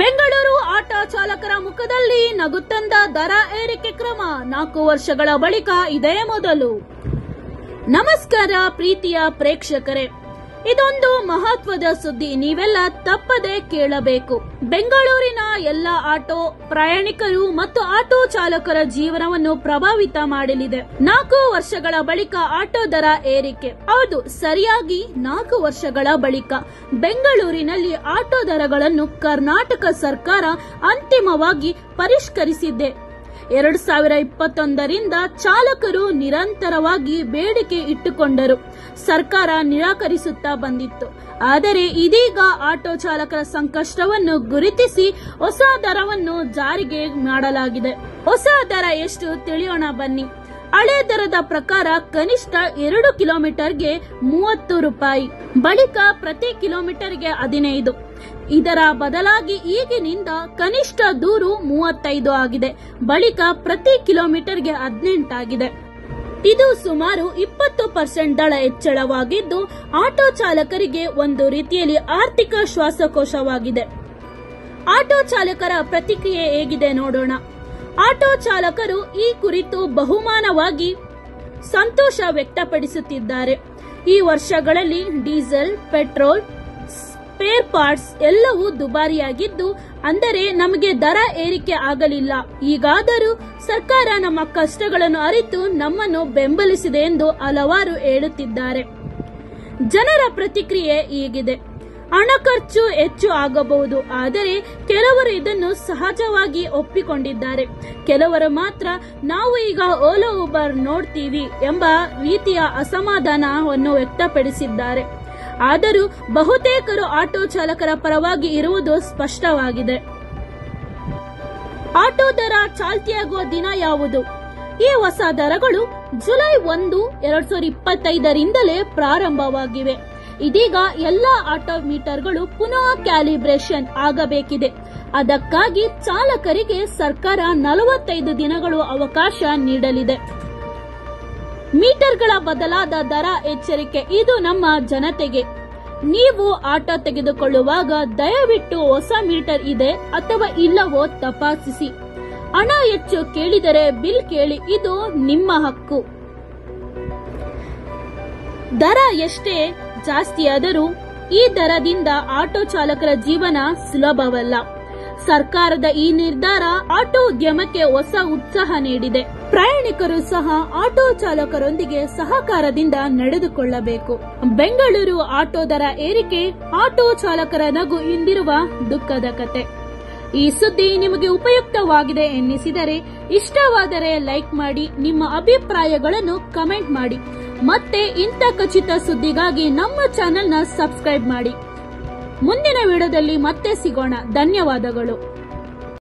Bengaluru auto ಚಾಲಕರ ಮುಖದಲ್ಲಿ ನಗು ತಂದ ದರ ಏರಿಕೆ ಕ್ರಮ 4 ವರ್ಷಗಳ ಬಳಿಕ ಇದೇ ಮೊದಲು. ನಮಸ್ಕಾರ ಪ್ರೀತಿಯ ಪ್ರೇಕ್ಷಕರೇ, ಇದೊಂದು ಮಹತ್ವದ ಸುದ್ದಿ, ನೀವೆಲ್ಲ ತಪ್ಪದೆ ಕೇಳಬೇಕು. ಬೆಂಗಳೂರಿನ ಎಲ್ಲ ಆಟೋ ಪ್ರಯಾಣಿಕರು ಮತ್ತು ಆಟೋ ಚಾಲಕರ ಜೀವನವನ್ನು ಪ್ರಭಾವಿತ ಮಾಡಲಿದೆ. 4 ವರ್ಷಗಳ ಬಳಿಕ ಆಟೋ ದರ ಏರಿಕೆ. ಹೌದು, ಸರಿಯಾಗಿ 4 ವರ್ಷಗಳ ಬಳಿಕ ಬೆಂಗಳೂರಿನಲ್ಲಿ ಆಟೋ ದರಗಳನ್ನು ಕರ್ನಾಟಕ ಸರ್ಕಾರ ಅಂತಿಮವಾಗಿ ಪರಿಷ್ಕರಿಸಿದೆ. 2021ರಿಂದ ಚಾಲಕರು ನಿರಂತರವಾಗಿ ಬೇಡಿಕೆ ಇಟ್ಟುಕೊಂಡರು. ಸರ್ಕಾರ ನಿರಾಕರಿಸುತ್ತಾ ಬಂದಿತ್ತು. ಆದರೆ ಇದೀಗ ಆಟೋ ಚಾಲಕರ ಸಂಕಷ್ಟವನ್ನು ಗುರುತಿಸಿ ಹೊಸ ದರವನ್ನು ಜಾರಿಗೆ ಮಾಡಲಾಗಿದೆ. ಹೊಸ ದರ ಎಷ್ಟು ತಿಳಿಯೋಣ ಬನ್ನಿ. ಹಳೆ ದರದ ಪ್ರಕಾರ ಕನಿಷ್ಠ 2 ಕಿಲೋಮೀಟರ್ಗೆ 30 ರೂಪಾಯಿ, ಬಳಿಕ ಪ್ರತಿ ಕಿಲೋಮೀಟರ್ಗೆ 15. ಇದರ ಬದಲಾಗಿ ಈಗಿನಿಂದ ಕನಿಷ್ಠ ದೂರು 35 ಆಗಿದೆ, ಬಳಿಕ ಪ್ರತಿ ಕಿಲೋಮೀಟರ್ಗೆ 18 ಆಗಿದೆ. ಇದು ಸುಮಾರು 20% ದಳ ಹೆಚ್ಚಳವಾಗಿದ್ದು ಆಟೋ ಚಾಲಕರಿಗೆ ಒಂದು ರೀತಿಯಲ್ಲಿ ಆರ್ಥಿಕ ಶ್ವಾಸಕೋಶವಾಗಿದೆ. ಆಟೋ ಚಾಲಕರ ಪ್ರತಿಕ್ರಿಯೆ ಹೇಗಿದೆ ನೋಡೋಣ. ಆಟೋ ಚಾಲಕರು ಈ ಕುರಿತು ಬಹುಮಾನವಾಗಿ ಸಂತೋಷ ವ್ಯಕ್ತಪಡಿಸುತ್ತಿದ್ದಾರೆ. ಈ ವರ್ಷಗಳಲ್ಲಿ ಡೀಸೆಲ್, ಪೆಟ್ರೋಲ್, ಸ್ಪೇರ್ ಪಾರ್ಟ್ಸ್ ಎಲ್ಲವೂ ದುಬಾರಿಯಾಗಿದ್ದು, ಅಂದರೆ ನಮಗೆ ದರ ಏರಿಕೆ ಆಗಲಿಲ್ಲ. ಈಗಾದರೂ ಸರ್ಕಾರ ನಮ್ಮ ಕಷ್ಟಗಳನ್ನು ಅರಿತು ನಮ್ಮನ್ನು ಬೆಂಬಲಿಸಿದೆ ಎಂದು ಹಲವಾರು ಹೇಳುತ್ತಿದ್ದಾರೆ. ಜನರ ಪ್ರತಿಕ್ರಿಯೆ ಹೀಗಿದೆ. ಹಣ ಖರ್ಚು ಹೆಚ್ಚು ಆಗಬಹುದು, ಆದರೆ ಕೆಲವರು ಇದನ್ನು ಸಹಜವಾಗಿ ಒಪ್ಪಿಕೊಂಡಿದ್ದಾರೆ. ಕೆಲವರು ಮಾತ್ರ ನಾವು ಈಗ ಓಲೋ ಉಬರ್ ನೋಡ್ತೀವಿ ಎಂಬ ರೀತಿಯ ಅಸಮಾಧಾನವನ್ನು ವ್ಯಕ್ತಪಡಿಸಿದ್ದಾರೆ. ಆದರೂ ಬಹುತೇಕರು ಆಟೋ ಚಾಲಕರ ಪರವಾಗಿ ಇರುವುದು ಸ್ಪಷ್ಟವಾಗಿದೆ. ಆಟೋ ದರ ಚಾಲ್ತಿಯಾಗುವ ದಿನ ಯಾವುದು? ಈ ಹೊಸ ದರಗಳು ಜುಲೈ 1, 2025ರಿಂದಲೇ ಪ್ರಾರಂಭವಾಗಿವೆ. ಇದೀಗ ಎಲ್ಲ ಆಟೋ ಮೀಟರ್ಗಳು ಪುನಃ ಕ್ಯಾಲಿಬ್ರೇಷನ್ ಆಗಬೇಕಿದೆ. ಅದಕ್ಕಾಗಿ ಚಾಲಕರಿಗೆ ಸರ್ಕಾರ 45 ದಿನಗಳು ಅವಕಾಶ ನೀಡಲಿದೆ. ಮೀಟರ್ಗಳ ಬದಲಾದ ದರ ಎಚ್ಚರಿಕೆ. ಇದು ನಮ್ಮ ಜನತೆಗೆ. ನೀವು ಆಟೋ ತೆಗೆದುಕೊಳ್ಳುವಾಗ ದಯವಿಟ್ಟು ಹೊಸ ಮೀಟರ್ ಇದೆ ಅಥವಾ ಇಲ್ಲವೋ ತಪಾಸಿಸಿ. ಹಣ ಹೆಚ್ಚು ಕೇಳಿದರೆ ಬಿಲ್ ಕೇಳಿ, ಇದು ನಿಮ್ಮ ಹಕ್ಕು. ದರ ಎಷ್ಟೇ ಜಾಸ್ತಿಯಾದರೂ ಈ ದರದಿಂದ ಆಟೋ ಚಾಲಕರ ಜೀವನ ಸುಲಭವಲ್ಲ. ಸರ್ಕಾರದ ಈ ನಿರ್ಧಾರ ಆಟೋ ಉದ್ಯಮಕ್ಕೆ ಹೊಸ ಉತ್ಸಾಹ ನೀಡಿದೆ. ಪ್ರಯಾಣಿಕರು ಸಹ ಆಟೋ ಚಾಲಕರೊಂದಿಗೆ ಸಹಕಾರದಿಂದ ನಡೆದುಕೊಳ್ಳಬೇಕು. ಬೆಂಗಳೂರು ಆಟೋ ದರ ಏರಿಕೆ, ಆಟೋ ಚಾಲಕರ ನಗು ಹಿಂದಿರುವ ದುಃಖದ ಕತೆ. ಈ ಸುದ್ದಿ ನಿಮಗೆ ಉಪಯುಕ್ತವಾಗಿದೆ ಎನ್ನಿಸಿದರೆ, ಇಷ್ಟವಾದರೆ ಲೈಕ್ ಮಾಡಿ, ನಿಮ್ಮ ಅಭಿಪ್ರಾಯಗಳನ್ನು ಕಮೆಂಟ್ ಮಾಡಿ. ಮತ್ತೆ ಇಂಥ ಖಚಿತ ಸುದ್ದಿಗಾಗಿ ನಮ್ಮ ಚಾನೆಲ್ನ ಸಬ್ಸ್ಕ್ರೈಬ್ ಮಾಡಿ. ಮುಂದಿನ ವಿಡಿಯೋದಲ್ಲಿ ಮತ್ತೆ ಸಿಗೋಣ. ಧನ್ಯವಾದಗಳು.